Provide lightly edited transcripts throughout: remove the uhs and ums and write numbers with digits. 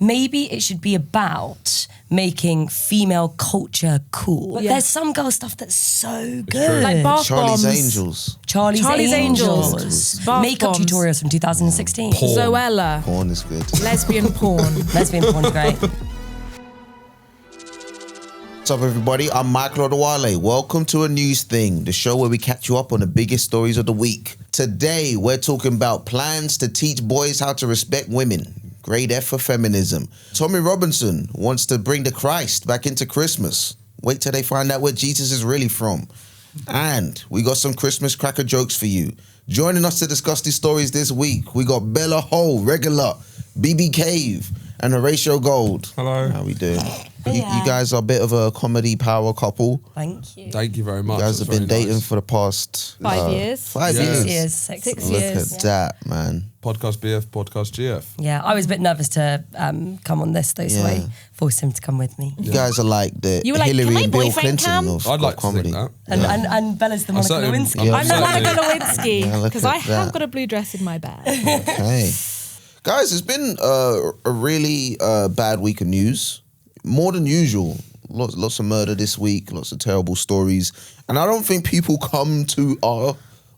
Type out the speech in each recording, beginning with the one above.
maybe it should be about making female culture cool. But there's some girl stuff that's so good. Like bath Charlie's bombs. Angels. Charlie's Angels. Bath Makeup bombs. tutorials from 2016. Zoella. Porn is good. Lesbian porn. Lesbian porn's great. What's up, everybody? I'm Michael Odewale. Welcome to A News Thing, the show where we catch you up on the biggest stories of the week. Today, we're talking about plans to teach boys how to respect women. Grade F for feminism. Tommy Robinson wants to bring the Christ back into Christmas. Wait till they find out where Jesus is really from. And we got some Christmas cracker jokes for you. Joining us to discuss these stories this week, we got Bella Hull, regular, Bebe Cave, and Horatio Gould. Hello. How we doing? You guys are a bit of a comedy power couple. Thank you. Thank you very much. You guys That's have been very dating nice. for the past... 5 years. 5 Yeah. years. 6 years. 6 Look years. at that, man. Podcast BF, podcast GF. Yeah, I was a bit nervous to come on this though, so Yeah. I forced him to come with me. You guys are like the You were like, Hillary "Can my and Bill boyfriend Clinton come?" of I'd like comedy. to think that. And Bella's the Monica certainly- Lewinsky. Yeah. I'm the Exactly. Monica Lewinsky Yeah, look because at I have that. got a blue dress in my bag. Okay. Guys, it's been a really bad week of news. More than usual. Lots of murder this week, lots of terrible stories. And I don't think people come to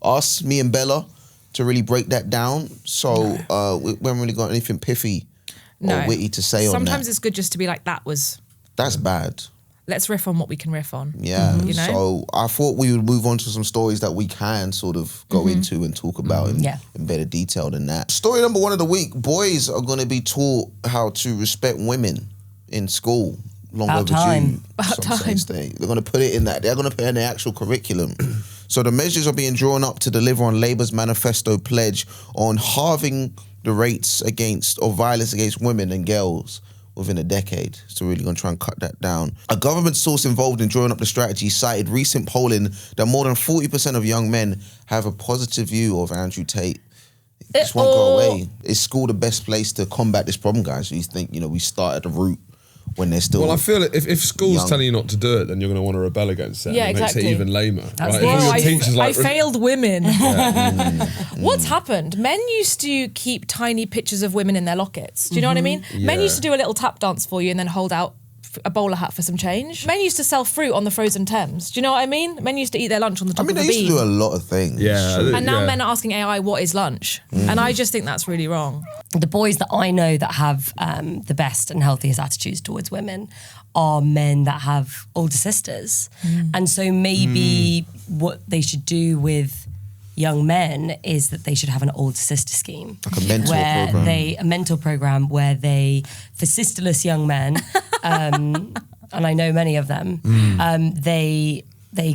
us, me and Bella, to really break that down. So we haven't really got anything pithy or witty to say on Sometimes that. it's good just to be like, That's bad. let's riff on what we can riff on. Yeah. You know? So I thought we would move on to some stories that we can sort of go into and talk about in better detail than that. Story number 1 of the week. Boys are going to be taught how to respect women in school. Long About overdue. time. Some say they're going to put it in that. They're going to put it in the actual curriculum. So the measures are being drawn up to deliver on Labour's manifesto pledge on halving the rates of violence against women and girls within a decade. So really going to try and cut that down. A government source involved in drawing up the strategy cited recent polling that more than 40% of young men have a positive view of Andrew Tate. This won't go away. Is school the best place to combat this problem, guys? So you think, we start at the root when they're still... Well, I feel if school's young. telling you not to do it, then you're going to want to rebel against it. Yeah, and it exactly. makes it even lamer. That's Right? the If all issue. your teachers I like... failed women. What's happened? Men used to keep tiny pictures of women in their lockets. Do you know what I mean? Men Yeah. used to do a little tap dance for you and then hold out a bowler hat for some change. Men used to sell fruit on the frozen Thames. Do you know what I mean? Men used to eat their lunch on the top they of a used beam. to do a lot of things. Yeah. And now men are asking AI, what is lunch? And I just think that's really wrong. The boys that I know that have the best and healthiest attitudes towards women are men that have older sisters. And so maybe what they should do with young men is that they should have an older sister scheme. Like a mentor program. A mentor program where they, for sisterless young men, and I know many of them, they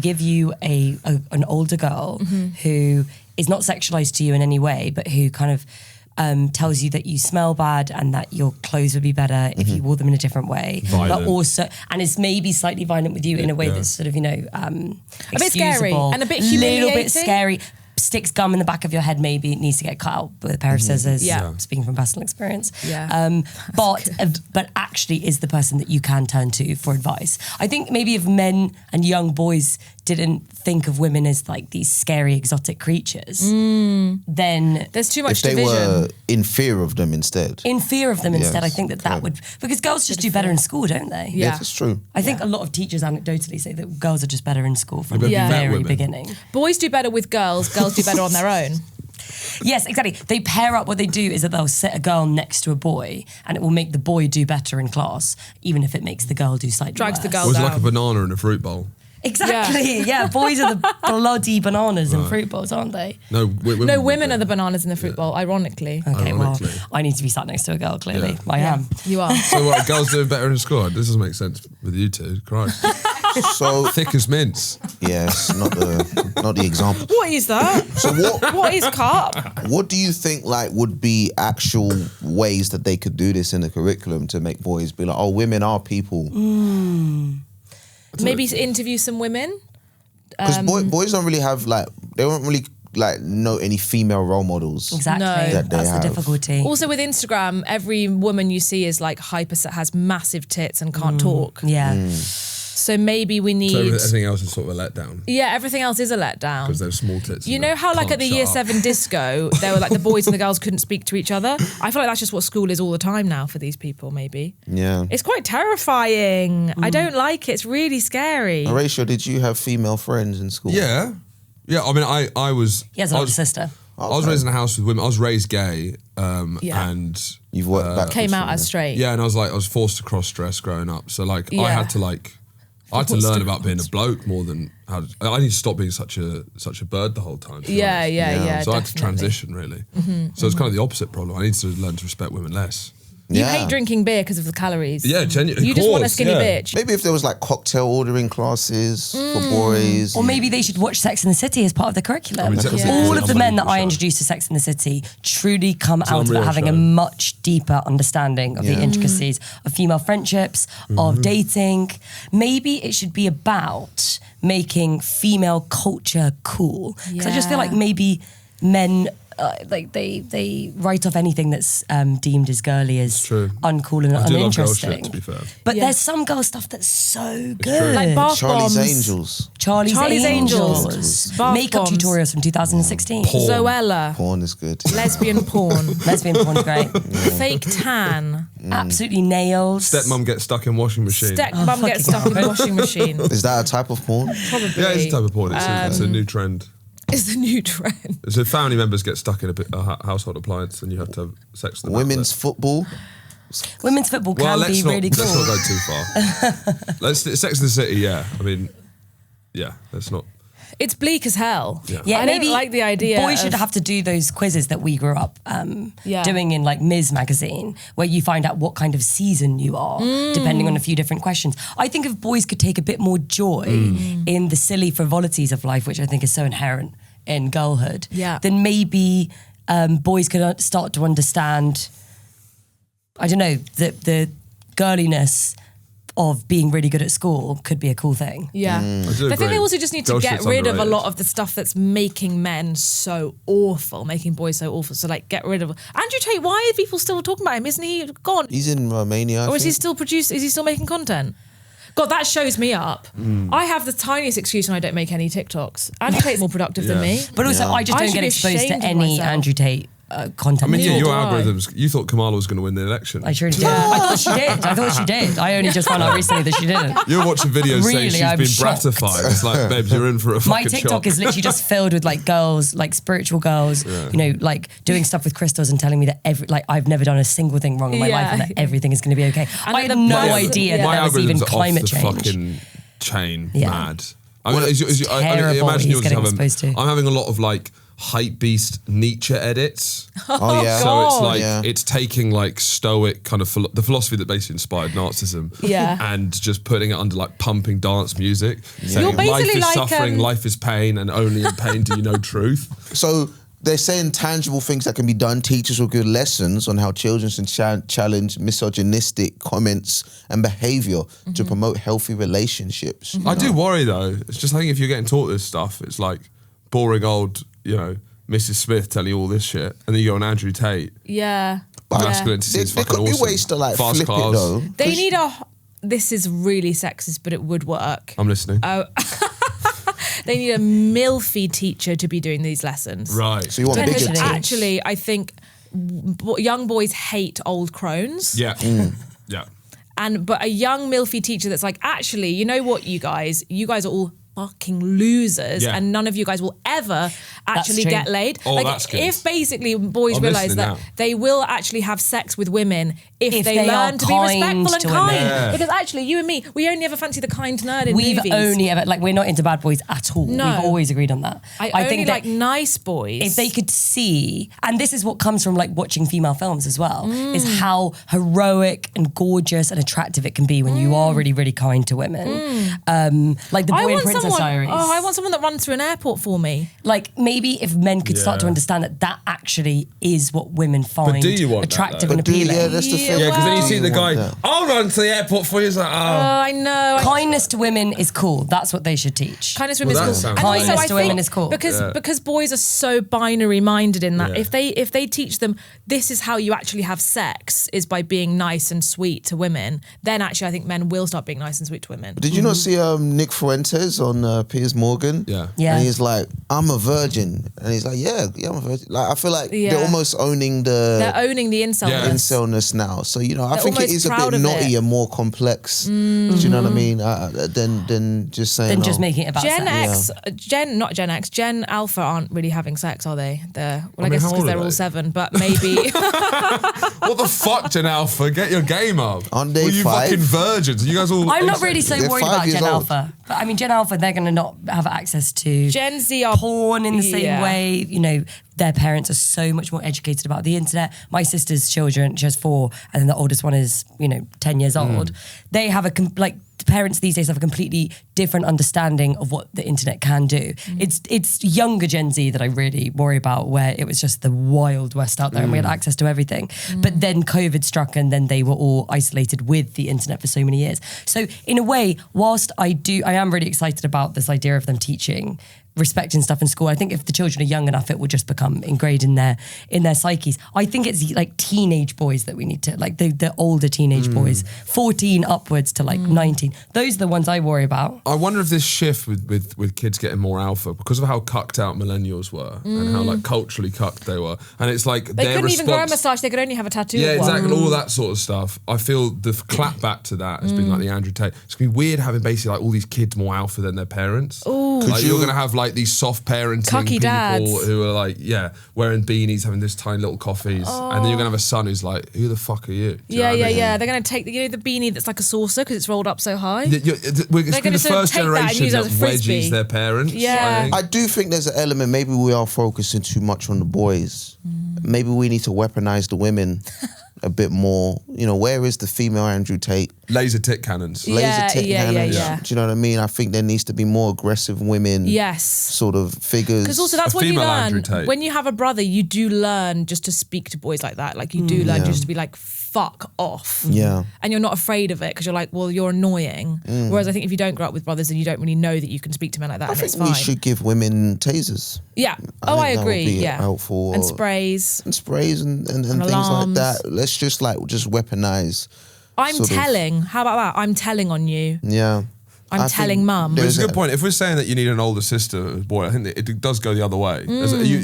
give you an older girl who is not sexualized to you in any way, but who kind of tells you that you smell bad and that your clothes would be better if you wore them in a different way. Violent. But also, and is maybe slightly violent with you in a way that's sort of, A bit scary excusable, and a bit little humiliating. bit scary. Sticks gum in the back of your head, maybe it needs to get cut out with a pair of scissors. Yeah. Speaking from personal experience. Yeah. But actually is the person that you can turn to for advice. I think maybe if men and young boys didn't think of women as like these scary exotic creatures, then There's too much If they division. were in fear of them instead. in fear of them instead, I think that correct. would, because girls just do better in school, don't they? Yeah. Yes, it's true. I think a lot of teachers anecdotally say that girls are just better in school from the Have you met very women? beginning. Boys do better with girls do better on their own. Yes, exactly. They pair up. What they do is that they'll set a girl next to a boy, and it will make the boy do better in class, even if it makes the girl do slightly Drags the worse. girl Was down. like a banana in a fruit bowl. Exactly. Yeah, boys are the bloody bananas in fruit bowls, aren't they? No, No, women are the bananas in the fruit bowl, ironically. Okay, Ironically. well, I need to be sat next to a girl. Clearly, Yeah. I am. You are. So what, girls doing better in school? This doesn't make sense with you two. Christ. So, Thick as mints. yes, not the example. What is that? So What is carp? what do you think would be actual ways that they could do this in the curriculum to make boys be like, oh, women are people? Maybe interview some women. Because boys don't really have they don't really know any female role models. Exactly. No. That they That's the have. difficulty. Also with Instagram, every woman you see is like has massive tits and can't talk. Yeah. So maybe we need... So everything else is sort of a letdown. Yeah, everything else is a letdown. Because they're small tits. You know how like at the year 7 disco, they were like the boys and the girls couldn't speak to each other? I feel like that's just what school is all the time now for these people, maybe. Yeah. It's quite terrifying. I don't like it. It's really scary. Horatio, did you have female friends in school? Yeah. Yeah, I mean, I was... He has an older sister. I was raised in a house with women. I was raised gay, and... You've worked back. Came out as straight. Yeah, and I was forced to cross-dress growing up. So I Yeah. had to learn about being a bloke more than how I need to stop being such a bird the whole time. to be Yeah, honest. yeah. So I had to definitely. transition really. So it's kind of the opposite problem. I need to learn to respect women less. You Yeah. hate drinking beer because of the calories. Yeah, genuinely. You just want a skinny bitch. Maybe if there was like cocktail ordering classes for boys. Or maybe they should watch Sex in the City as part of the curriculum. I mean, Sex and the All City of is the an men that I unbelievable introduced to Sex in the City truly come out of it unreal having a show. much deeper understanding of the intricacies of female friendships, of dating. Maybe it should be about making female culture cool. Because I just feel like maybe men... they write off anything that's deemed as girly as true. uncool and I do love girl uninteresting. shit, to be fair. But Yeah. there's some girl stuff that's so true. good. Like bath Charlie's bombs. Angels. Charlie's Angels. Bath Makeup bombs. tutorials from 2016. Porn. Zoella. Porn is good. Lesbian porn. Lesbian porn's great. Fake tan. Absolutely nails. Stepmum gets stuck in washing machine. Mum gets stuck in the washing machine. Is that a type of porn? Probably. Yeah, it's a type of porn. It's a new trend. It's the new trend. So family members get stuck in a household appliance and you have to have sex with them. Women's football. Women's football can be really cool. Let's not go too far. Sex in the City, yeah. I mean, yeah, let's not. It's bleak as hell. Yeah, I maybe don't like the idea. boys should of- have to do those quizzes that we grew up doing in like Ms. magazine, where you find out what kind of season you are, depending on a few different questions. I think if boys could take a bit more joy in the silly frivolities of life, which I think is so inherent in girlhood, then maybe boys could start to understand, I don't know, the girliness of being really good at school could be a cool thing. Yeah. I do I think agree. they also just need to Girl get shit's rid of a underrated. lot of the stuff that's making men so awful, making boys so awful. So like get rid of Andrew Tate. Why are people still talking about him? Isn't he gone? He's in Romania. Or is he still Is he still making content? God, that shows me up. I have the tiniest excuse when I don't make any TikToks. Andrew Tate's more productive than me. But also, I just I don't should get be exposed to ashamed of any myself. Andrew Tate content. I mean, yeah, Neither your do I. algorithms. You thought Kamala was going to win the election. I sure did. I thought she did. I thought she did. I only just found out recently that she didn't. You're watching videos Really, saying she's I'm been shocked. gratified. It's like, babes, you're in for a My fucking TikTok shock. is literally just filled with like girls, like spiritual girls, you know, like doing stuff with crystals and telling me that I've never done a single thing wrong in my life and that everything is going to be okay. And I had the no best- idea that My there was even algorithms are climate off the change. fucking chain, Yeah. mad. I mean, I terrible imagine he's yours getting have exposed to. I'm having a lot of like hype beast Nietzsche edits. Oh yeah. So it's like Yeah. it's taking like stoic kind of the philosophy that basically inspired Nazism, and just putting it under like pumping dance music. Saying, You're basically life is like, suffering, life is pain, and only in pain do you know truth. So they're saying tangible things that can be done. Teachers will give lessons on how children should challenge misogynistic comments and behaviour to promote healthy relationships. I do worry though. It's just I think if you're getting taught this stuff, it's like boring old, you know, Mrs. Smith telling you all this shit, and then you go on Andrew Tate. Yeah. Masculinity There is fucking could be awesome. ways to like Fast flip cars. it though. They need this is really sexist, but it would work. I'm listening. They need a milfy teacher to be doing these lessons. Right. So you want Because bigger teams. actually, I think young boys hate old crones. Yeah. Yeah. But a young milfy teacher that's like, actually, you know what, you guys are all fucking losers, Yeah. and none of you guys will ever actually true. get laid. Oh, like, that's good. if basically boys I'm realise listening that now. they will actually have sex with women if they they learn are to be kind respectful and to kind. women. Yeah. Because actually, you and me, we only ever fancy the kind nerd in We've movies. only ever, like, we're not into bad boys at all. No. We've always agreed on that. I think only that like nice boys. if they could see, and this is what comes from like watching female films as well, is how heroic and gorgeous and attractive it can be when you are really, really kind to women. Like the I boy in want Princess someone. Diaries. Oh, I want someone that runs through an airport for me. Like maybe maybe if men could start to understand that actually is what women find do you want that, attractive though? and appealing. Yeah, that's the thing. Yeah, because then you see the Do you guy, want that? I'll run to the airport for you. It's like, I know. Kindness to women is cool. That's what they should teach. Kindness to women Well, is that cool. sounds And also, Kindness I to women think is cool. because boys are so binary minded in that. Yeah. If they teach them this is how you actually have sex is by being nice and sweet to women, then actually I think men will start being nice and sweet to women. Did you not see Nick Fuentes on Piers Morgan? Yeah. Yeah. And he's like, I'm a virgin. And he's like, yeah, I'm a virgin. Like, I feel like they're almost owning They're owning the incel. Yeah. incelness now. So, you know, I They're think it almost is a proud bit of naughty it. and more complex. Do you know what I mean? Than just saying, Than just making it about sex. Gen Alpha aren't really having sex, are they? Well, I mean, guess how it's because old are they're all they? 7, but maybe. what the fuck, Gen Alpha? Get your game up. Aren't they Well, you 5? fucking virgins. You guys all. I'm not really so They're worried 5 about years Gen old. Alpha. But I mean, Gen Alpha, they're going to not have access to Gen Z are porn in the same Yeah. way. You know, their parents are so much more educated about the internet. My sister's children, she has 4, and then the oldest one is, 10 years old. They have the parents these days have a completely different understanding of what the internet can do. It's younger Gen Z that I really worry about, where it was just the wild west out there and we had access to everything. But then COVID struck and then they were all isolated with the internet for so many years. So in a way, whilst I am really excited about this idea of them teaching respect and stuff in school. I think if the children are young enough, it will just become ingrained in their psyches. I think it's like teenage boys that we need to, like the older teenage boys, 14 upwards to like 19. Those are the ones I worry about. I wonder if this shift with kids getting more alpha because of how cucked out millennials were and how like culturally cucked they were, and it's like They their couldn't even grow a response- moustache, they could only have a tattoo. Yeah, of one. exactly. All that sort of stuff. I feel the clap back to that has been like the Andrew Tate. It's gonna be weird having basically like all these kids more alpha than their parents. Ooh. Like you're gonna have like these soft parenting Cocky people dads. who are like, wearing beanies, having this tiny little coffees, and then you're gonna have a son who's like, who the fuck are you? Do you know what I mean? Yeah. They're going to take the beanie that's like a saucer because it's rolled up so high. It's gonna be gonna the sort of first take that and generation use it that as a frisbee. wedgies their parents. Yeah. I think. I do think there's an element, maybe we are focusing too much on the boys. Maybe we need to weaponize the women a bit more. You know, where is the female Andrew Tate? Laser tit cannons. Yeah. Laser tit cannons. Do you know what I mean? I think there needs to be more aggressive women Yes. sort of figures. Because also that's A what you female learn. Andrew Tate. When you have a brother, you do learn just to speak to boys like that. Like you do learn just to be like, fuck off. Yeah. And you're not afraid of it because you're like, well, you're annoying. Whereas I think if you don't grow up with brothers, then you don't really know that you can speak to men like that I and think it's we fine. should give women tasers. Yeah. I I think that would agree. be Yeah. helpful. And sprays. And sprays and things like alarms. that. Let's just weaponize. I'm sort of- telling. How about that? I'm telling on you. Yeah. I'm I telling think mum. But it's there's a good point. If we're saying that you need an older sister, boy, I think that it does go the other way.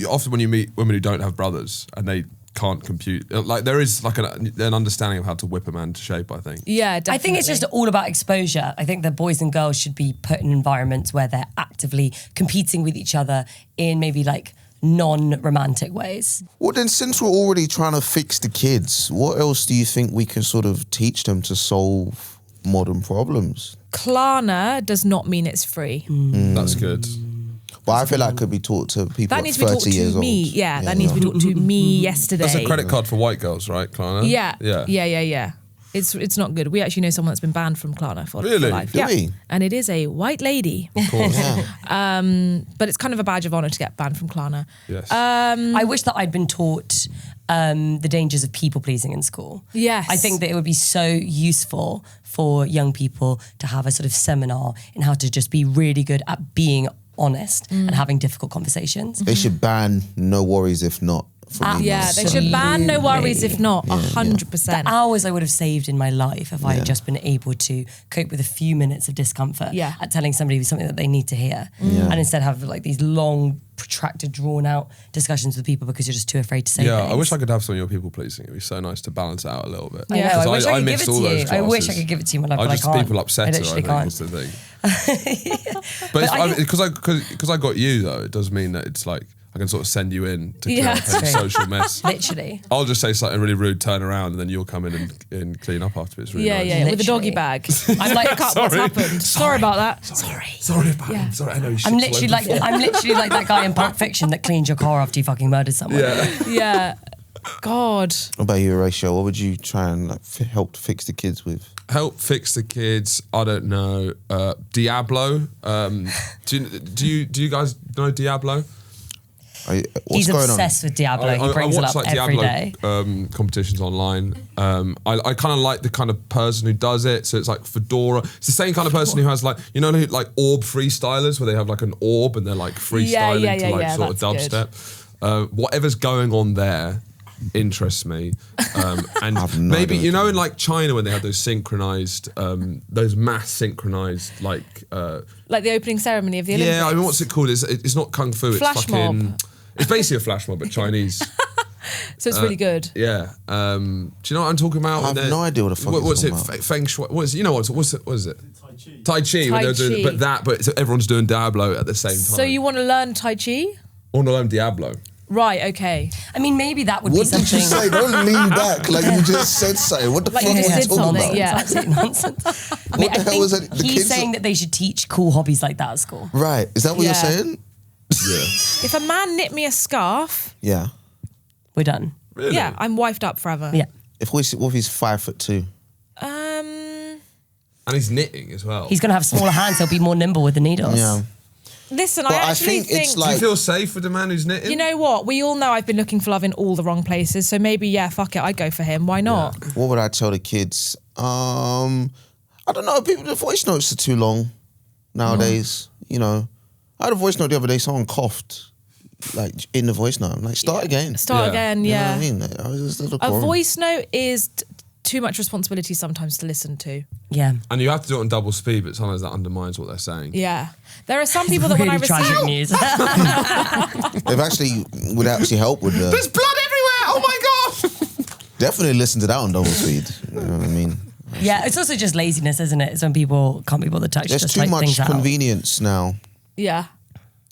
Often when you meet women who don't have brothers and they can't compute, like there is like an understanding of how to whip a man to shape, I think. Yeah, definitely. I think it's just all about exposure. I think that boys and girls should be put in environments where they're actively competing with each other in maybe like non-romantic ways. Well, then, since we're already trying to fix the kids, what else do you think we can sort of teach them to solve modern problems? Klarna does not mean it's free. That's good. But I feel like it could be taught to people That at needs to be 30 taught years to me. old. Yeah, that needs to be taught to me yesterday. That's a credit card for white girls, right, Klarna? Yeah. It's not good. We actually know someone that's been banned from Klarna for Really? life. Do Yeah. we? And it is a white lady. Of course. But it's kind of a badge of honour to get banned from Klarna. Yes. I wish that I'd been taught the dangers of people pleasing in school. Yes. I think that it would be so useful for young people to have a sort of seminar in how to just be really good at being honest and having difficult conversations. They should ban no worries if not. From Yeah, they should ban no worries if not, 100%. The hours I would have saved in my life if I had just been able to cope with a few minutes of discomfort at telling somebody something that they need to hear. And instead have like these long, protracted, drawn out discussions with people because you're just too afraid to say things. I wish I could have some of your people pleasing. It'd be so nice to balance it out a little bit. I know, Yeah. I wish I could give missed it all to those you. I wish I classes. could give it to you, but I just can't. people upset I her, I literally think, can't. is the thing. But because I got you though, it does mean that it's like I can sort of send you in to clear Yeah. up any social mess. Literally. I'll just say something really rude, turn around, and then you'll come in and clean up after. It's really nice. Yeah, with a doggy Literally. bag. I'm like, what's happened? Sorry about that. Sorry about it. Sorry, I know you I'm literally like that guy in Pulp Fiction that cleans your car after you fucking murdered someone. Yeah. God. What about you, Horatio? What would you try and help fix the kids with? Help fix the kids. I don't know. Diablo. Do you guys know Diablo? What's He's going obsessed with Diablo. He I brings it watch up like every Diablo day. competitions online. I kind of like the kind of person who does it. So it's like Fedora. It's the same kind of person who has like, you know, like orb freestylers where they have like an orb and they're like freestyling to like sort of dubstep. Whatever's going on there interests me. And maybe, you know, in like China when they have those synchronized, those mass synchronized like the opening ceremony of the Olympics. Yeah, I mean, what's it called? It's not kung fu. Flash it's fucking. mob. It's basically a flash mob, but Chinese. So it's really good. Yeah. Do you know what I'm talking about? I have no idea what the fuck what's it's it? talking about. Feng Shui. What is it? You know what is it? Tai Chi. Tai when they're doing, Chi. but everyone's doing Diablo at the same time. So you want to learn Tai Chi? I want to learn Diablo. Right, okay. I mean, maybe that would be What did something. you say? Don't lean back like you just said something. What the Like fuck you is just he did talking something, about? yeah. It's absolute nonsense. I mean, What the I hell think was that? The he's kids saying are- that they should teach cool hobbies like that at school. Right. Is that what you're Yeah. saying? Yeah. If a man knit me a scarf, Yeah. We're done. Really? yeah, I'm wifed up forever. Yeah. What if he's 5'2"? And he's knitting as well. He's going to have smaller hands. He'll be more nimble with the needles. Yeah. Listen, But I I actually think it's Do you like- feel safe with the man who's knitting? You know what? We all know I've been looking for love in all the wrong places. So maybe, yeah, fuck it. I'd go for him. Why not? What would I tell the kids? I don't know. People, the voice notes are too long nowadays. You know, I had a voice note the other day. Someone coughed, like in the voice note. I'm like, start again. Start Yeah. again, You know yeah. what I mean? Like, I was just a little A quarrel. voice note is too much responsibility sometimes to listen to. Yeah. And you have to do it on double speed, but sometimes that undermines what they're saying. Yeah. There are some people that when I Really tragic receive... news. Would actually help with the. There's blood everywhere! Oh my god! Definitely listen to that on double speed. You know what I mean? Yeah, it's also just laziness, isn't it? It's when people can't be bothered to actually There's just too type much things out. convenience now. Yeah.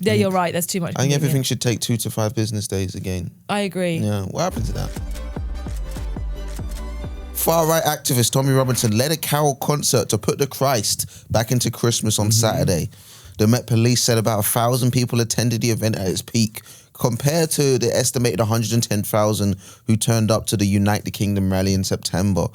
Yeah, you're right. There's too much. I think everything convenience. should take 2 to 5 business days again. I agree. Yeah, what happened to that? Far-right activist Tommy Robinson led a carol concert to put the Christ back into Christmas on Saturday. The Met Police said about 1,000 people attended the event at its peak, compared to the estimated 110,000 who turned up to the Unite the Kingdom rally in September.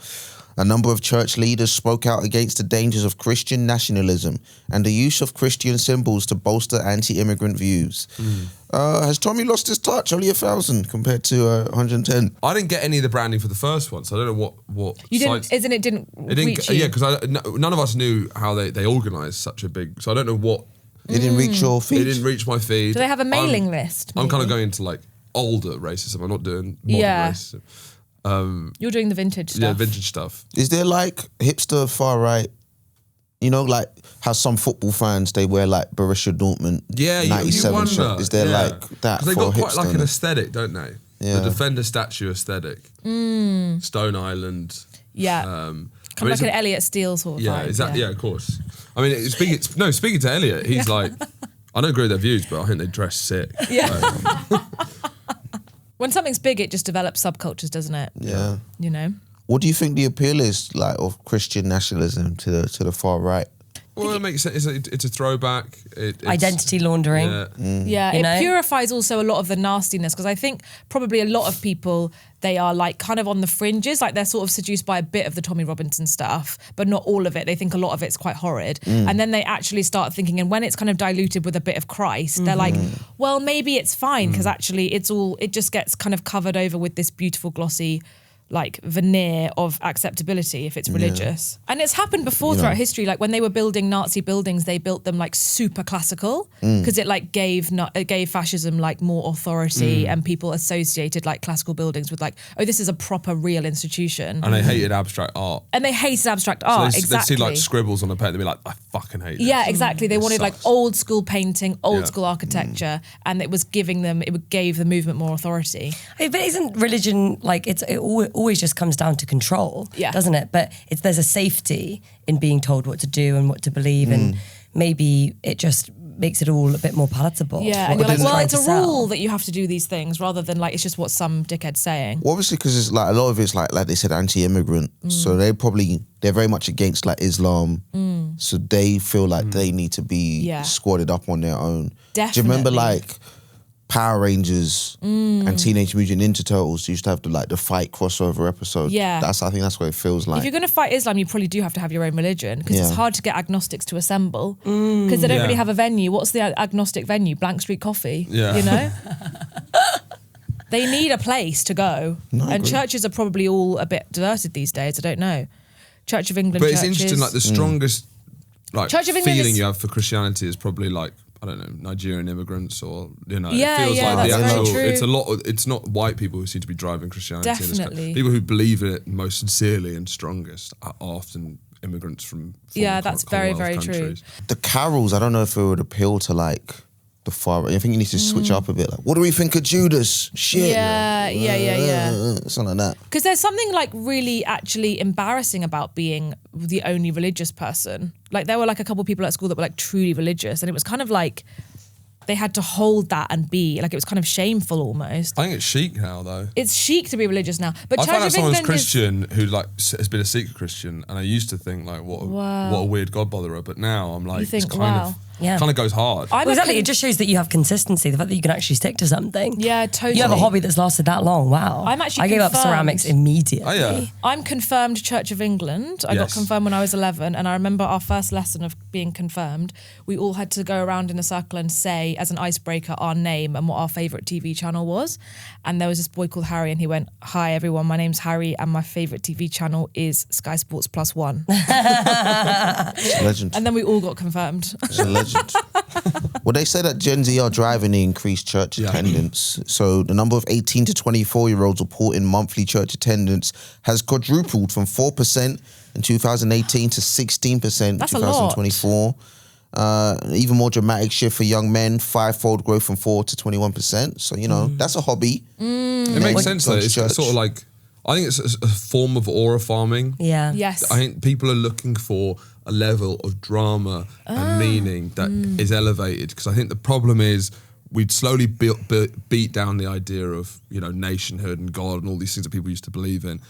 A number of church leaders spoke out against the dangers of Christian nationalism and the use of Christian symbols to bolster anti-immigrant views. Has Tommy lost his touch? Only 1,000 compared to 110. I didn't get any of the branding for the first one, so I don't know what You didn't, sites- isn't it didn't It didn't, reach you? yeah, because none of us knew how they organised such a big. So I don't know what. It didn't reach your feed? It didn't reach my feed. Do they have a mailing list? I'm kind of maybe? going into like older racism. I'm not doing modern Yeah. racism. You're doing the vintage stuff. Yeah, vintage stuff. Is there like hipster far-right, you know, like how some football fans, they wear like Borussia Dortmund Yeah, you 97 wonder. shirt. Is there yeah. like that 'Cause they've for got quite hipster? like an aesthetic, don't they? Yeah. The Defender statue aesthetic. Stone Island. Yeah. I Kind mean, of like it's an a- Elliot Steele sort of Yeah, vibe. exactly. Yeah, of course. I mean, speaking to Elliot, he's like, I don't agree with their views, but I think they dress sick. Yeah. When something's big, it just develops subcultures, doesn't it? Yeah. You know? What do you think the appeal is like of Christian nationalism to the far right? Well, it makes sense. It's a throwback. It's, Identity laundering. Yeah. Yeah, You it know? purifies also a lot of the nastiness because I think probably a lot of people, they are like kind of on the fringes, like they're sort of seduced by a bit of the Tommy Robinson stuff, but not all of it. They think a lot of it's quite horrid. And then they actually start thinking, and when it's kind of diluted with a bit of Christ, they're like, well, maybe it's fine because actually it just gets kind of covered over with this beautiful glossy like veneer of acceptability if it's religious. And it's happened before throughout history. Like when they were building Nazi buildings, they built them like super classical because it like gave fascism like more authority and people associated like classical buildings with like, oh, this is a proper real institution. And they hated abstract art. And they hated abstract So art, they'd exactly. see like scribbles on a paper, they'd be like, I fucking hate this. Yeah, exactly. They wanted like sucks. old school painting, old Yeah. school architecture, and it gave the movement more authority. But isn't religion like it always just comes down to control, Yeah. doesn't it? But there's a safety in being told what to do and what to believe, and maybe it just makes it all a bit more palatable. Yeah, what and you're like, it's well, trying it's a to sell. rule that you have to do these things rather than like it's just what some dickhead's saying. Well, obviously, because it's like a lot of it's like they said anti-immigrant, so they're very much against like Islam, so they feel like they need to be Yeah. squatted up on their own. Do you remember Definitely. like Power Rangers and Teenage Mutant Ninja Turtles used to have the fight crossover episode. Yeah. I think that's what it feels like. If you're going to fight Islam, you probably do have to have your own religion because it's hard to get agnostics to assemble because they don't really have a venue. What's the agnostic venue? Blank Street Coffee. Yeah. You know? They need a place to go. No, I and agree. churches are probably all a bit deserted these days. I don't know. Church of England But it's churches. interesting, like the strongest Church of England feeling is- you have for Christianity is probably like, I don't know, Nigerian immigrants or, Yeah, it feels yeah, like the that's very actual, true. it's a lot, it's not white people who seem to be driving Christianity. In this Definitely. country. People who believe in it most sincerely and strongest are often immigrants from Yeah, former that's very, Commonwealth very true. countries. The carols, I don't know if it would appeal to like the far. I think you need to switch up a bit. Like, what do we think of Judas? Shit. Yeah. Something like that. Because there's something like really actually embarrassing about being the only religious person. Like there were like a couple of people at school that were like truly religious, and it was kind of like they had to hold that and be like it was kind of shameful almost. I think it's chic now though. It's chic to be religious now, but I Church found out of someone's England is Christian who like has been a secret Christian, and I used to think like what a weird God botherer, but now I'm like You think, it's kind wow. Yeah. of goes hard. I'm Well, a exactly. con- It just shows that you have consistency. The fact that you can actually stick to something. Yeah, totally. You have a hobby that's lasted that long. Wow. I'm actually I gave up confirmed. ceramics immediately. Oh yeah. I'm confirmed Church of England. I got Yes. confirmed when I was 11, and I remember our first lesson of being confirmed. We all had to go around in a circle and say, as an icebreaker, our name and what our favourite TV channel was. And there was this boy called Harry, and he went, "Hi everyone, my name's Harry, and my favourite TV channel is Sky Sports +1." It's a legend. And then we all got confirmed. It's a legend. Well, they say that Gen Z are driving the increased church Yeah. attendance. So the number of 18 to 24-year-olds reporting monthly church attendance has quadrupled from 4% in 2018 to 16% in That's a lot. 2024. Even more dramatic shift for young men, fivefold growth from 4 to 21%. So, that's a hobby. It makes sense though. Go to It's church. sort of like, I think it's a form of aura farming. Yeah. Yes. I think people are looking for a level of drama and meaning that is elevated, because I think the problem is we'd slowly beat down the idea of nationhood and God and all these things that people used to believe in,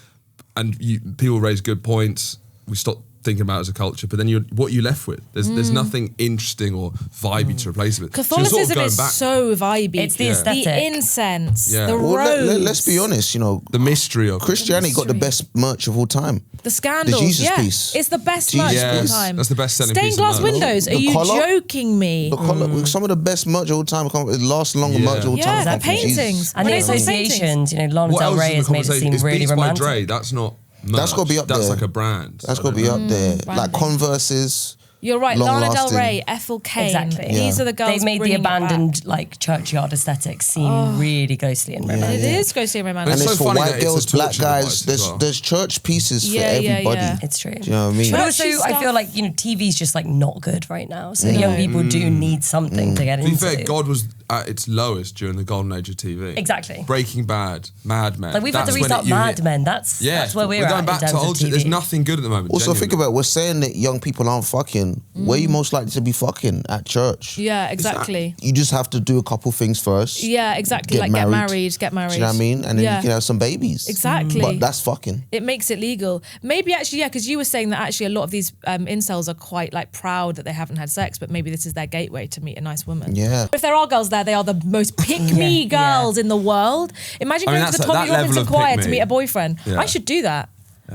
and people raise good points. We stopped thinking about it as a culture, but then what are you left with? There's nothing interesting or vibey to replace it. Catholicism so going is back, so vibey. It's the aesthetic. The incense, Yeah. the Well, robes. let's be honest, the mystery of Christianity got the Mystery. best merch of all time. The scandals, The Jesus yeah. piece. It's the best Jesus merch of all piece. time. That's the best selling Stained piece of glass merch. windows. Are The you colour? joking me? The colour, some of the best merch of all time, the last longer Yeah. merch of all time. Yeah, come the from Jesus. paintings. And the Renaissance associations, Lana What Del else Rey is has the made it conversation? seem It's really Beats by romantic. Dre. That's not merch. That's gotta be up That's there. like a brand. That's got to be up there. branding. Like Converses. You're right. Long Lana Del lasting. Rey, Ethel Cain. Exactly. These Yeah. are the girls. They've made the bringing it back. abandoned churchyard aesthetic seem really ghostly and romantic. It is ghostly and romantic. And It's it's so for funny white that it's a girls, black torture guys. device as There's well. there's church pieces for Yeah, yeah, everybody. yeah. It's true. Do you know what I mean? But Churchy also, I stuff. feel like TV's just not good right now. So young people do need something to get To be into. fair, God was at its lowest during the golden age of TV. Exactly. Breaking Bad, Mad Men. Like we've had to That's when restart you hit- Mad Men. That's where we're going at back in to terms old of shit. There's TV. nothing good at the moment. Also, think genuinely. about it. We're saying that young people aren't fucking. Where are you most likely to be fucking? At church. Yeah, exactly. You just have to do a couple things first. Yeah, exactly. Get Like married. get married. Do you know what I mean? And then Yeah. you can have some babies. Exactly. But that's fucking. It makes it legal. Maybe actually, yeah, because you were saying that actually a lot of these incels are quite proud that they haven't had sex, but maybe this is their gateway to meet a nice woman. Yeah. If there are girls there, they are the most pick-me Yeah, girls in the world. Imagine I mean, going to the that's Tommy that level Robinson of choir to pick-me. meet a boyfriend. Yeah. I should do that.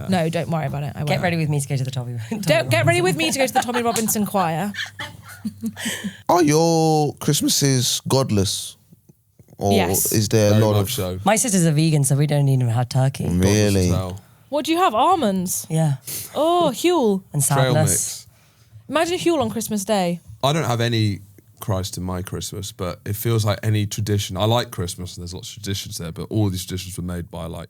No, don't worry about it. I won't. Get ready with me to go to the Tommy. Don't get ready with me to go to the Tommy Robinson choir. Are your Christmases godless? Or Yes. is there Very a lot much of... so. My sister's a vegan, so we don't even have turkey. Really? What do you have? Almonds. Yeah, Oh, Huel. and Trail sadness. mix. Imagine Huel on Christmas Day. I don't have any Christ in my Christmas, but it feels like any tradition. I like Christmas, and there's lots of traditions there, but all these traditions were made by like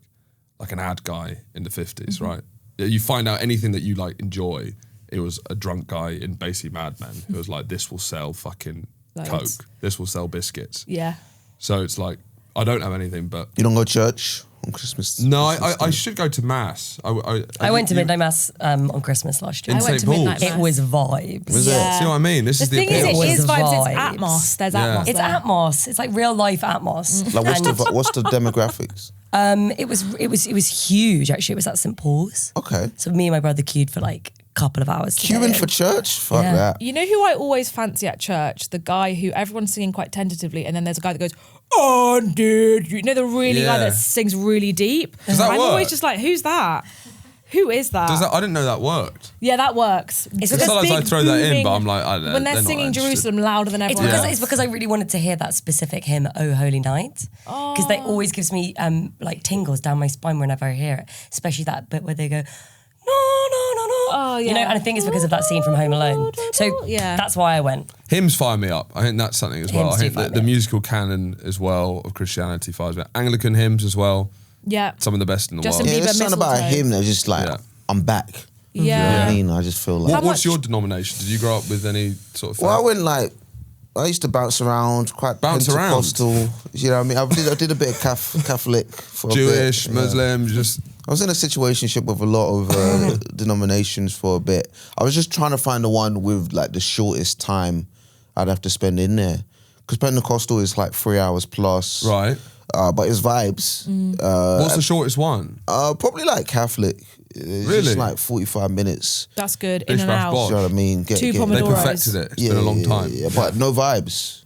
an ad guy in the 50s, right? You find out anything that you enjoy. It was a drunk guy in basically Mad Men who was like, this will sell fucking Loads. Coke. This will sell biscuits. Yeah. So it's like, I don't have anything, but You don't go to church on Christmas? no, Christmas I Day? should go to mass. I went to midnight mass on Christmas last year. In I went St. to midnight Paul's. mass. It was vibes. Was it? Yeah. See what I mean? This The is the thing is, appeal. it was is vibes. It's vibes. Atmos. There's Yeah. Atmos. It's there. Atmos. It's like real life Atmos. Like, And, what's the demographics? it was huge actually. It was at St Paul's. Okay. So me and my brother queued for couple of hours. Queuing for church? Fuck that. You know who I always fancy at church? The guy who everyone's singing quite tentatively, and then there's a guy that goes, "Oh, dude," you know, the really guy that sings really deep. Does that I'm work? always just like, who's that? Who is that? I didn't know that worked. Yeah, that works. It's Because Sometimes I big throw that in, booming- but I'm like, I don't know. when they're not singing interested. Jerusalem louder than everyone else. It's because I really wanted to hear that specific hymn, "Oh Holy Night," because that always gives me like tingles down my spine whenever I hear it, especially that bit where they go, "No, no, no, no." Oh, yeah. You know, and I think it's because of that scene from Home Alone. So that's why I went. Hymns fire me up. I think that's something as well. Hymns I do think fire the me up. musical canon as well of Christianity fires me up. Anglican hymns as well. Yeah. Some of the best in the Justin world. Yeah, Bieber, there's something about Mistletoe. him that's just like, Yeah. I'm back. Yeah. You know what I mean? I just feel like... What's your denomination? Did you grow up with any sort of faith? Well, I went like... I used to bounce around, quite Pentecostal. You know what I mean? I did a bit of Catholic for Jewish, a bit. Muslim, just... I was in a situationship with a lot of denominations for a bit. I was just trying to find the one with like the shortest time I'd have to spend in there. Because Pentecostal is like 3 hours plus. Right. But it's vibes. What's the shortest one? Probably like Catholic. It's Really? just like 45 minutes. That's good. Bish, In and bash, out. bosh. Do you know what I mean? Two They Pomodoros. perfected it. It's been a long time. Yeah, but no vibes.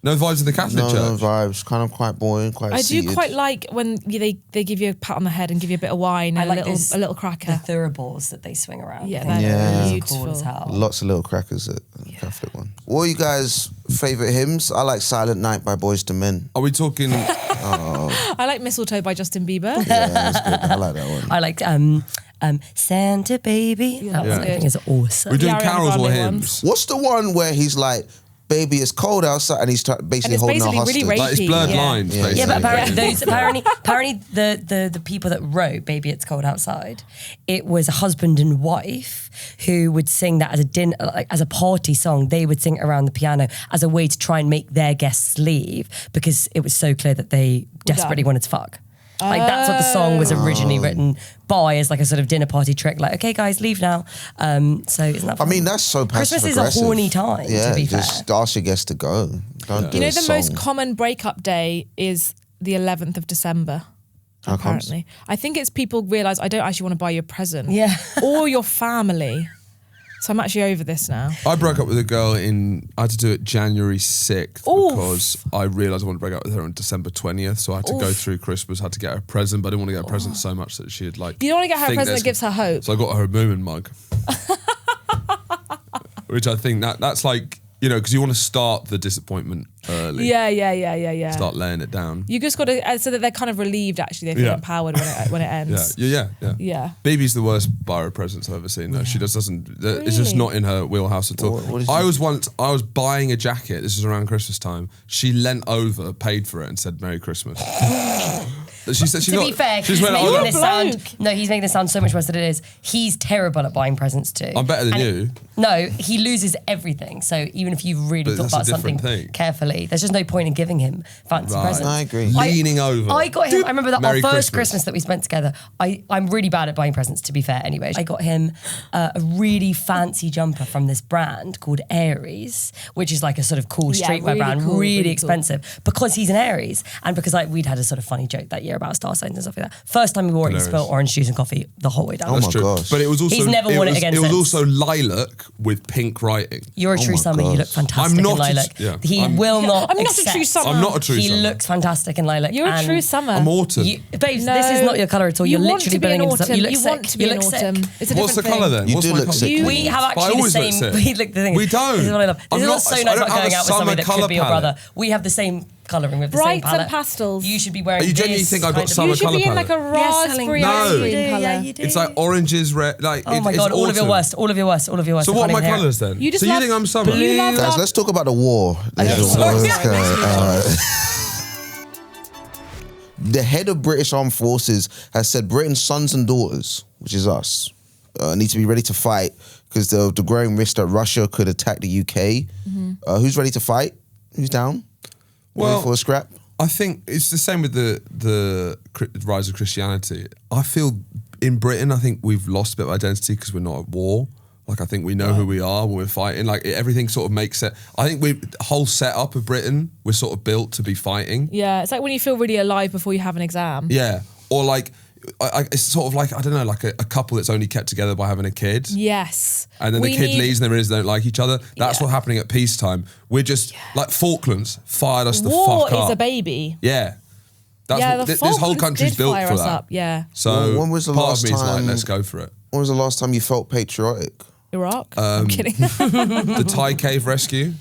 No vibes in the Catholic No Church? vibes. Kind of quite boring, quite I seated. do quite like when they give you a pat on the head and give you a bit of wine and a little The cracker. thuribles that they swing around. Yeah, I think they're they're beautiful. cool as hell. Lots of little crackers at the Catholic one. What are you guys' favourite hymns? I like Silent Night by Boyz II Men. Are we talking... I like Mistletoe by Justin Bieber. Yeah, that's good. I like that one. I liked Santa Baby. That one I good. think is awesome. We're doing Ariana carols or Grande hymns? What's the one where he's like, baby, it's cold outside, and he's basically it's holding a basically really hostage? Like it's blurred Yeah. lines, Yeah. basically. Yeah, but apparently the people that wrote "Baby It's Cold Outside," it was a husband and wife who would sing that as a dinner, like as a party song. They would sing it around the piano as a way to try and make their guests leave because it was so clear that they desperately wanted to fuck. Like that's what the song was originally written by, as like a sort of dinner party trick. Like, okay, guys, leave now. So isn't that I Oh. fun? mean, that's so passive Christmas is a aggressive. horny time, Yeah, to be just fair. ask your guests to go. Don't do You know a the song. most common breakup day is the 11th of December. How comes? Apparently, I think it's people realise I don't actually want to buy you a present. Yeah. or your family. So I'm actually over this now. I broke up with a girl I had to do it January 6th Oof. because I realised I wanted to break up with her on December 20th. So I had to go through Christmas, had to get her a present, but I didn't want to get her a present so much that she'd like... You don't want to get her a think present there's- that gives her hope. So I got her a Moomin mug. Which I think that's like, you know, because you want to start the disappointment early. Yeah. Start laying it down. You just got to, so that they're kind of relieved actually. They feel Yeah. empowered when it ends. Yeah. Yeah. Baby's the worst buyer of presents I've ever seen. Though she just doesn't. It's just Really? not in her wheelhouse at all. What is I it? was buying a jacket. This was around Christmas time. She leant over, paid for it, and said "Merry Christmas." She said she To got. be fair, she just he's went, making "Oh, this sound. No, he's making this sound so much worse than it is. He's terrible at buying presents too. I'm better than And you. No, he loses everything. So even if you really But thought that's a about something different thing. carefully, there's just no point in giving him fancy Right. presents. I agree. Leaning over. I got him. I remember that Merry our first Christmas. Christmas that we spent together. I'm really bad at buying presents, to be fair. Anyway, I got him a really fancy jumper from this brand called Aries, which is like a sort of cool Yeah, streetwear really brand, cool, really really cool. expensive because he's an Aries and because we'd had a sort of funny joke that year about star signs and stuff like that. First time we wore it, he Hilarious. spilled orange juice and coffee the whole way down. Oh That's my true. gosh. But it was also. He's never worn it again It was since. also lilac with pink writing. You're a Oh true my summer. You look gosh. fantastic I'm not in a- lilac. yeah. He I'm- will not. I'm not a accept- true summer. I'm not a true He summer. looks fantastic in lilac. You're a and true summer. I'm autumn. Babes, this is not your colour at all. You You're want literally to be billing an into something. autumn. You look You sick. want to be You an look autumn. sick. It's a What's the different colour thing. then? You What's do my look colour? sick. We have I actually the always look same. sick. Look, the thing We is, don't. This is what I love. This I'm is not- what's so I nice don't about have going a out with somebody summer that could colour be your palette. brother. We have the same colouring. We have the Brights same palette. and pastels. You should be wearing. You genuinely this think I've got kind of- summer You should colour be in like a palette? raspberry No. ice You cream do, colour. yeah, you do. It's like oranges, red. Like Oh my it's god! All of your autumn. worst. All of your worst. All of your worst. So I what are can't my even hear it. colours then? You just so you love think I'm summer? blue. love Guys, let's talk about the war. The head of British Armed Forces has said Britain's sons and daughters, which is us, need to be ready to fight because the growing risk that Russia could attack the UK. Who's ready to fight? Who's down? Well- Ready for a scrap? I think it's the same with the rise of Christianity. I feel in Britain, I think we've lost a bit of identity because we're not at war. Like I think we know who we are when we're fighting. Like everything sort of makes it. I think the whole setup of Britain, we're sort of built to be fighting. Yeah, it's like when you feel really alive before you have an exam. Yeah. Or like it's sort of like, I don't know, like a couple that's only kept together by having a kid. Yes. And then the kid leaves and they realize they don't like each other. That's what's happening at peacetime. We're just, like Falklands fired us the fuck up. War is a baby. Yeah. That's what, this whole country's built for that. Up. Yeah. So when was the part last of me is like, time- let's go for it. When was the last time you felt patriotic? Iraq? I'm kidding. The Thai cave rescue,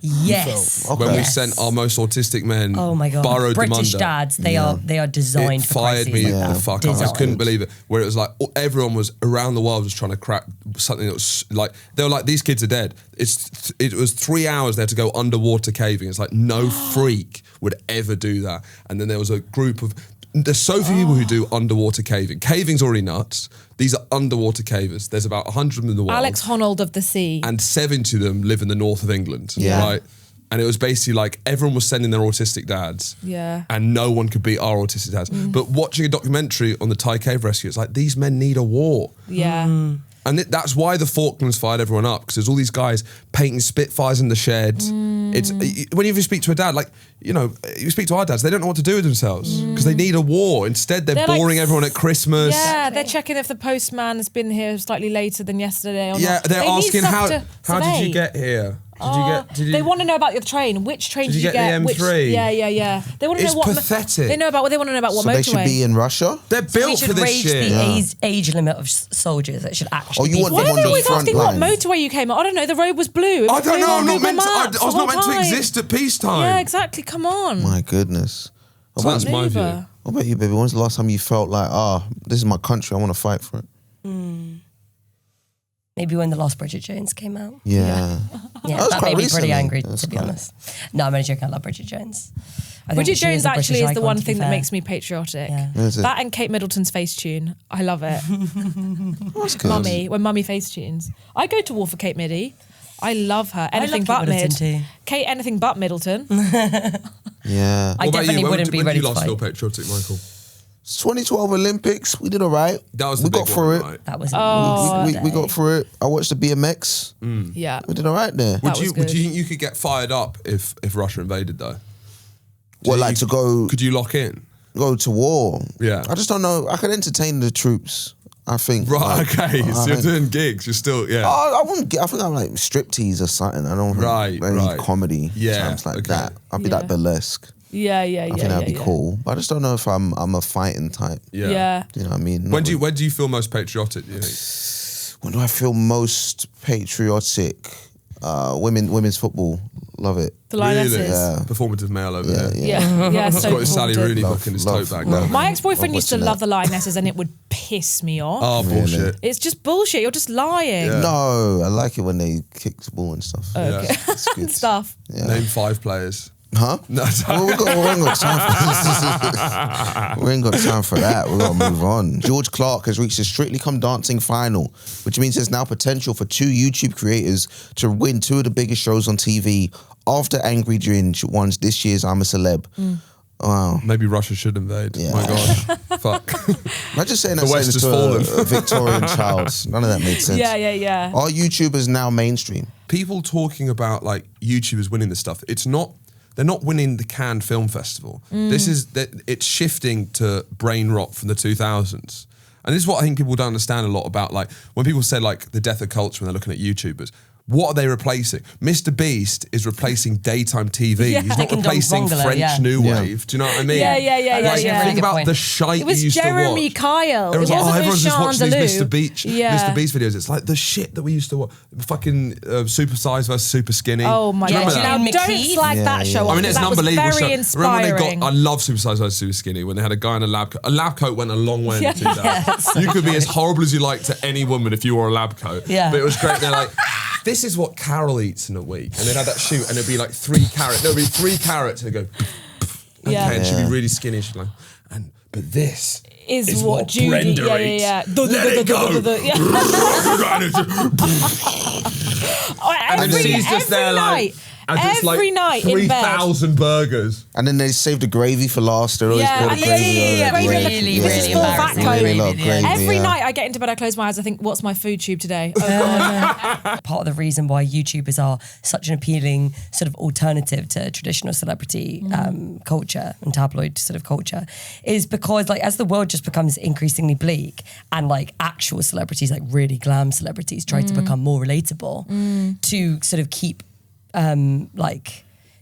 Yes. Okay. when we sent our most autistic men, Oh my God. burrowed them British under. dads, they are designed It for fired crises me like the that. fuck up. I Designed. couldn't believe it. Where it was like everyone was around the world was trying to crack something that was like, they were like, these kids are dead. It was 3 hours they had to go underwater caving. It's like no freak would ever do that. And then there was a group of, there's so few people who do underwater caving. Caving's already nuts. These are underwater cavers. There's about 100 of them in the world. Alex Honnold of the Sea. And 70 of them live in the north of England. Yeah. Right? And it was basically like everyone was sending their autistic dads. Yeah. And no one could beat our autistic dads. But watching a documentary on the Thai cave rescue, it's like these men need a war. Yeah. And that's why the Falklands fired everyone up, because there's all these guys painting Spitfires in the shed. It's when you speak to a dad, like, you know, you speak to our dads, they don't know what to do with themselves because they need a war. Instead, they're boring like, everyone at Christmas. Yeah, they're checking if the postman's been here slightly later than yesterday or Yeah, not. they're They need asking stuff to how did survey. you get here? They want to know about your train. Which train did you get the Which, M3? Yeah. They want to It's know what pathetic. They want to know about what So motorway. they should be in Russia? They're We built for should this raise shit. the age limit of soldiers. It should actually you be. want Why them are they on the always front asking line. what motorway you came on? I don't know. The road was blue. It I was don't blue know. on I'm not Google meant to. Maps I was the not whole meant to time. exist at peacetime. Yeah, exactly. Come on. My goodness. So that's my view. Neighbour. What about you, baby? When's the last time you felt like, this is my country, I want to fight for it? Maybe when the last Bridget Jones came out. Yeah. Yeah, That was that quite made me recently. pretty angry, That's to be quite- honest. No, I'm only joking. I love Bridget Jones. I think Bridget she Jones a British actually is the icon, one to be thing that fair. makes me patriotic. Yeah. Is it? That and Kate Middleton's face tune. I love it. That's good. Mummy, when Mummy face tunes. I go to war for Kate Middy. I love her. Anything love but Kate Middleton Mid. too. Kate, anything but Middleton. Yeah. I definitely wouldn't be when ready did you to last feel fight. patriotic, Michael? 2012 Olympics, we did all right. That was we the got big through one, it. right? That was We got through it. I watched the BMX. Yeah. We did all right there. That was Would good. you think you could get fired up if Russia invaded though? What, like to go Could you lock in? to war? Yeah. I just don't know. I could entertain the troops, I think. Right, Like, okay. I So you're think- doing gigs. You're still, yeah. I wouldn't get. I think I'm like striptease or something. I don't Right, any right. comedy. Yeah, times like okay. that. I'd be Yeah. that burlesque. Yeah. I think that'd be cool. But I just don't know if I'm a fighting type. Yeah. You know what I mean? When do you feel most patriotic, do you think? When do I feel most patriotic? Women's football. Love it. The Lionesses. Really? Yeah. Performative male over Yeah, there. yeah. Yeah. He's So got his Sally important. Rooney Love, book in his love, tote bag love. now. My ex-boyfriend Love used to watching love that. the Lionesses and it would piss me off. Oh, bullshit. It's just bullshit. You're just lying. Yeah. No, I like it when they kick the ball and stuff. Okay. It's good. Stuff. Yeah. Name 5 players. Huh? No, Well, we ain't got time for we ain't got time for that. We got to move on. George Clark has reached a Strictly Come Dancing final, which means there's now potential for 2 YouTube creators to win 2 of the biggest shows on TV after Angry Ginge won this year's I'm a Celeb. Wow. Maybe Russia should invade. Yeah. My gosh. Fuck. Imagine saying that The West has to fallen. a Victorian child. None of that made sense. Yeah. Are YouTubers now mainstream? People talking about like YouTubers winning this stuff, they're not winning the Cannes Film Festival. It's shifting to brain rot from the 2000s. And this is what I think people don't understand a lot about, like when people say like the death of culture when they're looking at YouTubers. What are they replacing? Mr. Beast is replacing daytime TV. Yeah. He's not Dick and Dom replacing Bungalow, French yeah. New Yeah. Wave. Do you know what I mean? Yeah. That's a really Think good about point. the shite It was you used Jeremy to watch. Kyle. It was It like, wasn't everyone's just watching these Sean Mr. Beast, Yeah. Mr. Beast videos. It's like the shit that we used to watch. Fucking Super Size versus Super Skinny. Oh my Do you god! remember Yeah, Now Gillian don't McKee. slag Yeah, that show yeah. off. I mean, it's that an was unbelievable very show. inspiring. Remember when they got, I love Super Size versus Super Skinny, when they had a guy in a lab coat. A lab coat went a long way in the 2000s. You could be as horrible as you like to any woman if you wore a lab coat. Yeah. But it was great. They're like, this is what Carol eats in a week. And they'd have that shoot and it'd be like 3 carrots. There'd be 3 carrots and they'd go, okay, Yeah. and she'd be really skinny. She'd be like, but this is what Judy. Brenda eats. Yeah. Let it go. Yeah. And then she's just there like, it's Every night in bed. 3,000 burgers. And then they save the gravy for last. They're always put the gravy on. Really, This is really full fat embarrassing. Really love gravy, Every night I get into bed, I close my eyes, I think, what's my food tube today? Oh, God. Part of the reason why YouTubers are such an appealing sort of alternative to traditional celebrity culture and tabloid sort of culture is because, like, as the world just becomes increasingly bleak and like actual celebrities, like really glam celebrities, try to become more relatable to sort of keep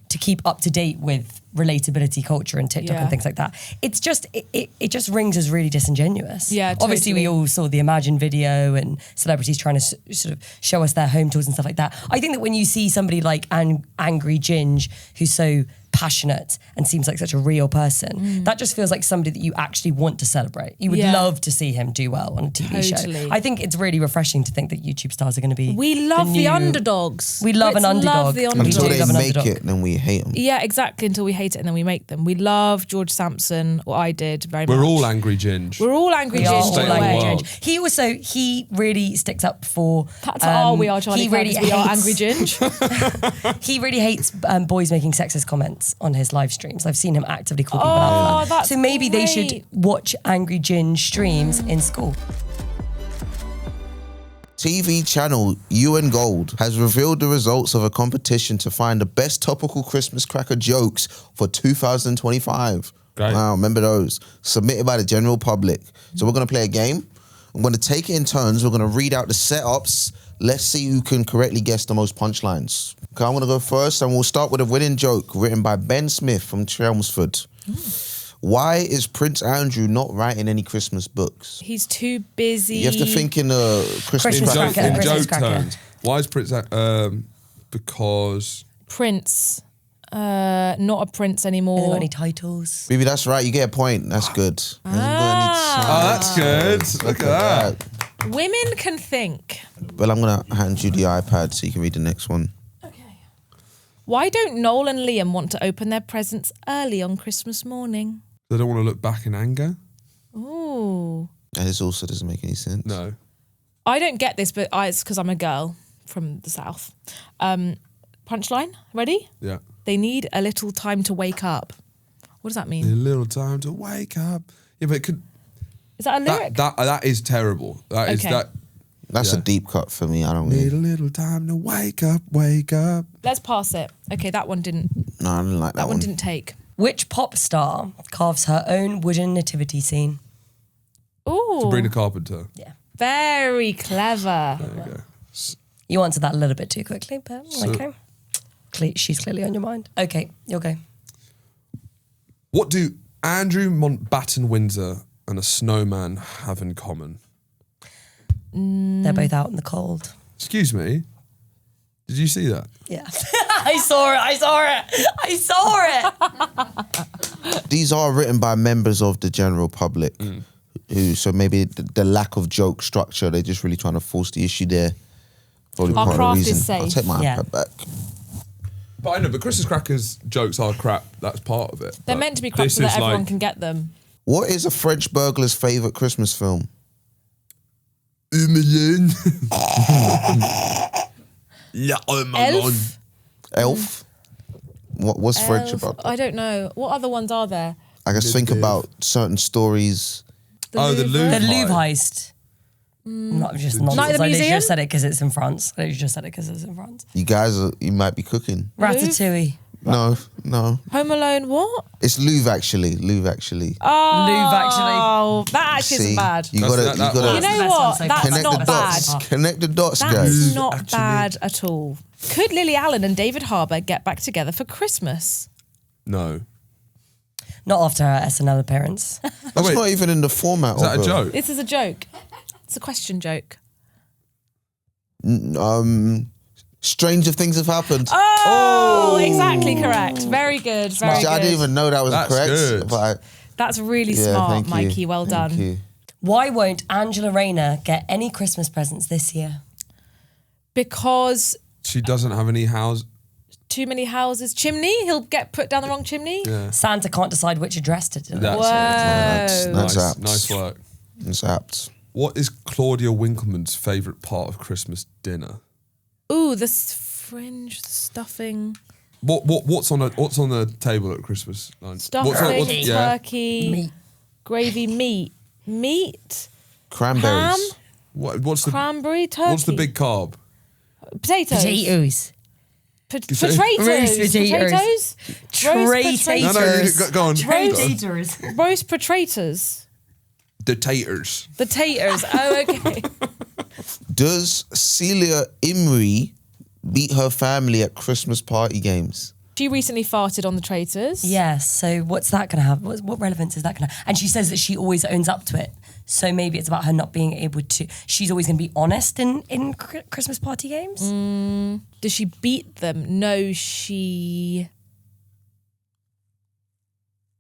to keep up to date with relatability culture and TikTok and things like that. It's just, it just rings as really disingenuous. Yeah, totally. Obviously we all saw the Imagine video and celebrities trying to sort of show us their home tours and stuff like that. I think that when you see somebody like Angry Ginge, who's so passionate and seems like such a real person, that just feels like somebody that you actually want to celebrate. You would love to see him do well on a TV show. I think it's really refreshing to think that YouTube stars are going to be We love the underdogs. We love an underdog. Love the underdog. Until they love an make underdog. it, then we hate them. Yeah, exactly, until we hate it and then we make them. We love George Sampson, or I did very much. We're all angry Ginge. We're all angry We are Ginge. all in a angry way. Ginge. He really sticks up for. That's we are Charlie. He really we are hates- angry Ginge. He really hates boys making sexist comments on his live streams. I've seen him actively call people out for that. that's So maybe they should great. watch Angry Ginge streams in school. TV channel UN Gold has revealed the results of a competition to find the best topical Christmas cracker jokes for 2025. Great. Wow, remember those? Submitted by the general public. So we're going to play a game. I'm going to take it in turns. We're going to read out the setups. Let's see who can correctly guess the most punchlines. Okay, I'm going to go first, and we'll start with a winning joke written by Ben Smith from Chelmsford. Why is Prince Andrew not writing any Christmas books? He's too busy. You have to think in Christmas Christmas cracker. cracker. In Christmas joke cracker. terms. Why is Prince... because... Prince. Not a prince Has he anymore. got any titles? Baby, that's right. You get a point. That's good. Oh, that's good. Look at that. Women can think. Well, I'm going to hand you the iPad so you can read the next one. Okay. Why don't Noel and Liam want to open their presents early on Christmas morning? They don't want to look back in anger? Ooh. And this also doesn't make any sense. Oh. No. I don't get this, but it's because I'm a girl from the South. Punchline, ready? Yeah. They need a little time to wake up. What does that A mean? little time to wake up. Yeah, but it could... Is that a lyric? That is terrible. That is Okay. that... That's a Yeah. deep cut for me. I don't Need really... a little time to wake up, wake up. Let's pass it. Okay, that one didn't. No, I didn't like that That one didn't take. Which pop star carves her own wooden nativity scene? Ooh, Sabrina Carpenter. Yeah. very clever. There you go. You answered that a little bit too quickly, but okay. She's clearly on your mind. Okay, you'll go. What do Andrew Mountbatten Windsor and a snowman have in common? They're both out in the cold. Excuse me? Did you see that? Yeah. I saw it. These are written by members of the general public. Who, so maybe the lack of joke structure, they're just really trying to force the issue there. Probably Our part of the craft reason. is safe. I'll take my Yeah. iPad back. But I know, but Christmas crackers jokes are crap. That's part of it. They're But meant to be crap this so that is everyone like- can get them. What is a French burglar's favourite Christmas film? Million. Yeah, oh my God. Elf? Elf? What's French Elf? about that? I don't know. What other ones are there? I guess think about certain stories. The Louvre. The Louvre heist. Not just nonsense. Night at the I literally Museum? just said it because it's in France. I literally just said it because it's in France. You guys, you might be cooking. Ratatouille. No. Home Alone, what? It's Louvre actually. Oh, Louvre, actually. Oh, that actually See, isn't bad. You That's- gotta, that- you You gotta That's the know best one what? so That's far. connect not the bad. dots. Connect the dots, That's guys. not actually. bad at all. Could Lily Allen and David Harbour get back together for Christmas? No. Not after her SNL appearance. That's wait. not even in the format Is that of a joke? This is a joke. It's a question joke. Stranger things have happened. Oh, exactly correct. Very good. Very good. I didn't even know that was That's correct. good. But That's really yeah, smart, thank you. Mikey. Well Thank done. you. Why won't Angela Rayner get any Christmas presents this year? Because She doesn't have any house. too many houses. Chimney? He'll get put down the wrong chimney? Yeah. Santa can't decide which address to deliver. That's Whoa. it. That's Nice, apt. nice work. It's apt. What is Claudia Winkleman's favourite part of Christmas dinner? Ooh, the fringe, the stuffing. What's on the table at Christmas lunch? Stuffing, turkey, Meat. gravy, meat, Cranberries. ham, What's the cranberry, turkey. What's the big carb? Potatoes. Potatoes. Potatoes. Roast potatoes. No, go on. Potatoes. Roast potatoes. The taters. The taters. Oh, okay. Does Celia Imrie beat her family at Christmas party games? She recently farted on the traitors. Yes. So what's that going to have? What relevance is that going to have? And she says that she always owns up to it. So maybe it's about her not being able to. She's always going to be honest in Christmas party games. Does she beat them? No, she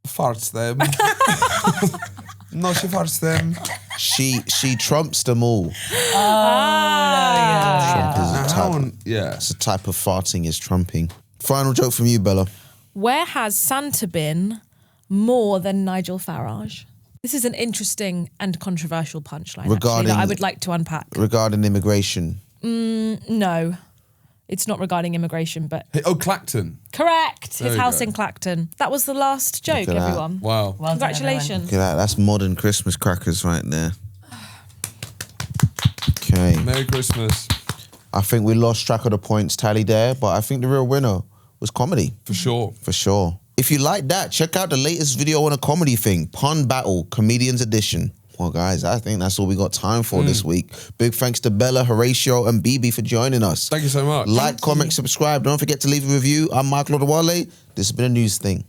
Farts them. No, she farts them. She trumps them all. Trump is a type. It's a type of farting is trumping. Final joke from you, Bella. Where has Santa been more than Nigel Farage? This is an interesting and controversial punchline Regarding- that I would like to unpack. Regarding immigration. No, it's not regarding immigration, but Clacton. correct. There His we house go. in Clacton. That was the last joke, at that. everyone. Wow. Well done, Congratulations. Look at that. That's modern Christmas crackers right there. Okay. Merry Christmas. I think we lost track of the points tally there, but I think the real winner was comedy. For sure. For sure. If you like that, check out the latest video on a comedy thing, Pun Battle, Comedians Edition. Well, guys, I think that's all we got time for this week. Big thanks to Bella, Horatio, and Bebe for joining us. Thank you so much. Like, comment, subscribe. Don't forget to leave a review. I'm Michael Odewale. This has been a news thing.